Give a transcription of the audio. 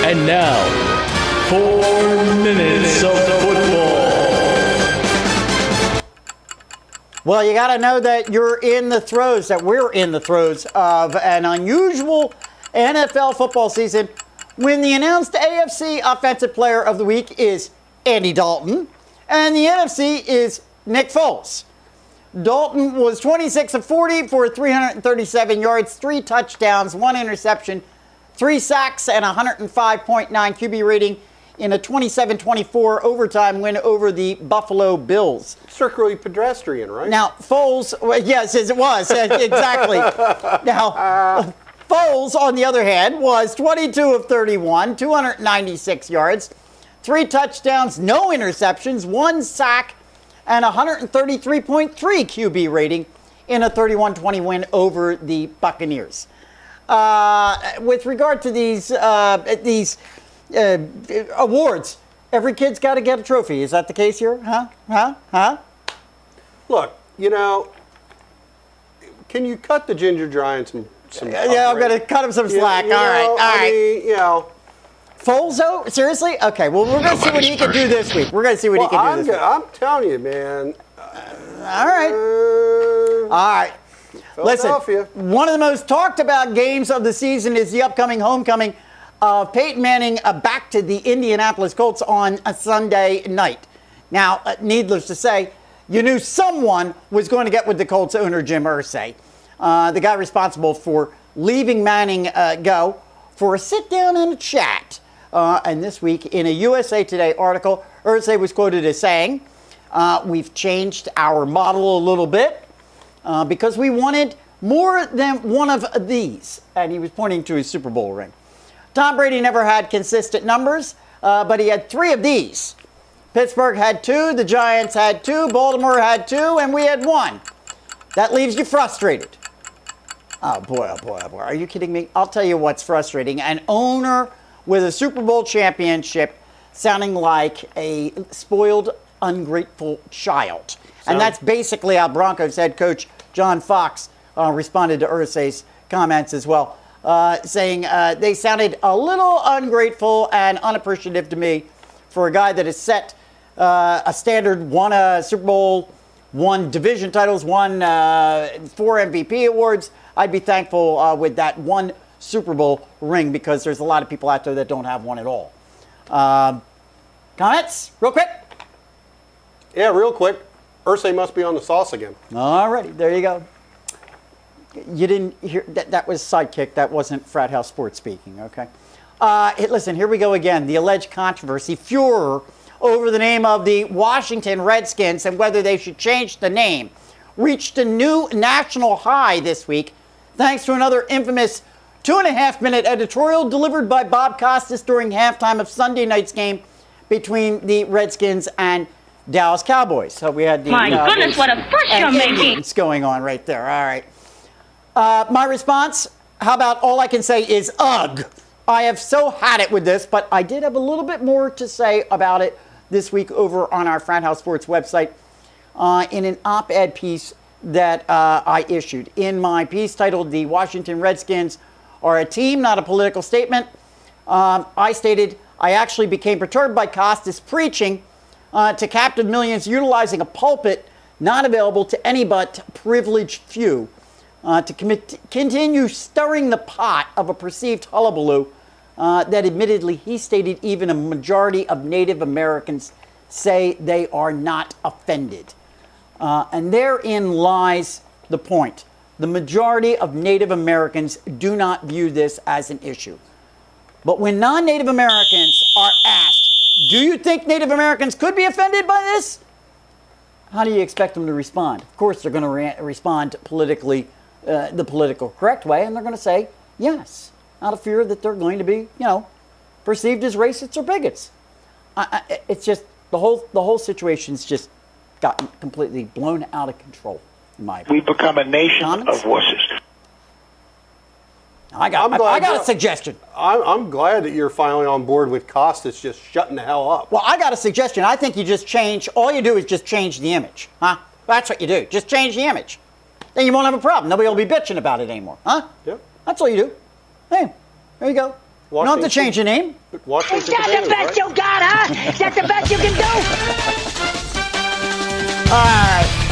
And now, 4 minutes of football. Well, you got to know that we're in the throes of an unusual NFL football season when the announced AFC Offensive Player of the Week is Andy Dalton and the NFC is Nick Foles. Dalton was 26 of 40 for 337 yards, 3 touchdowns, 1 interception, 3 sacks, and 105.9 QB rating in a 27-24 overtime win over the Buffalo Bills. Circularly pedestrian, right? Now, Foles, well, yes, it was, exactly. Now, Foles, on the other hand, was 22 of 31, 296 yards, 3 touchdowns, no interceptions, 1 sack, and 133.3 QB rating in a 31-20 win over the Buccaneers. With regard to these awards, every kid's got to get a trophy. Is that the case here? Huh? Look, can you cut the ginger giant some yeah, I'm going to cut him some slack. All right. Foles, though? Seriously? Okay, well, we're going to see what he can do this week. I'm telling you, man. All right. Listen, one of the most talked about games of the season is the upcoming homecoming of Peyton Manning back to the Indianapolis Colts on a Sunday night. Now, needless to say, you knew someone was going to get with the Colts owner, Jim Irsay, the guy responsible for leaving Manning go for a sit-down and a chat. And this week, in a USA Today article, Irsay was quoted as saying, we've changed our model a little bit because we wanted more than one of these. And he was pointing to his Super Bowl ring. Tom Brady never had consistent numbers, but he had 3 of these. Pittsburgh had 2, the Giants had 2, Baltimore had 2, and we had 1. That leaves you frustrated. Oh boy. Are you kidding me? I'll tell you what's frustrating. An owner with a Super Bowl championship sounding like a spoiled, ungrateful child. And that's basically how Broncos head coach John Fox responded to Irsay's comments as well, saying they sounded a little ungrateful and unappreciative to me for a guy that has set a standard, won a Super Bowl, won division titles, won 4 MVP awards. I'd be thankful with that 1 Super Bowl ring because there's a lot of people out there that don't have one at all. Comments? Real quick? Yeah, real quick. Irsay must be on the sauce again. All righty, there you go. You didn't hear that was Sidekick. That wasn't Frat House Sports speaking, okay? Listen, here we go again. The alleged controversy, furor over the name of the Washington Redskins and whether they should change the name, reached a new national high this week thanks to another infamous 2.5-minute editorial delivered by Bob Costas during halftime of Sunday night's game between the Redskins and Dallas Cowboys. So we had the goodness, what a fuss you're making! It's going on right there. All right. My response, how about all I can say is ugh. I have so had it with this, but I did have a little bit more to say about it this week over on our Frat House Sports website in an op-ed piece that I issued. In my piece titled "The Washington Redskins Are a Team, Not a Political Statement," I stated, I actually became perturbed by Costas preaching to captive millions utilizing a pulpit not available to any but privileged few to continue stirring the pot of a perceived hullabaloo that admittedly he stated even a majority of Native Americans say they are not offended. And therein lies the point. The majority of Native Americans do not view this as an issue. But when non-Native Americans are asked, do you think Native Americans could be offended by this? How do you expect them to respond? Of course, they're going to respond politically, the political correct way, and they're going to say yes, out of fear that they're going to be, perceived as racists or bigots. It's just the whole situation's just gotten completely blown out of control. In my opinion. We become a nation of wusses. I got a suggestion. I'm glad that you're finally on board with Costas just shutting the hell up. Well, I got a suggestion. I think you just change. All you do is just change the image, huh? That's what you do. Just change the image. Then you won't have a problem. Nobody will be bitching about it anymore, huh? Yep. That's all you do. Hey, there you go. You don't have to change your name. Washington Is that the best you got, huh? Is that the best you can do? All right.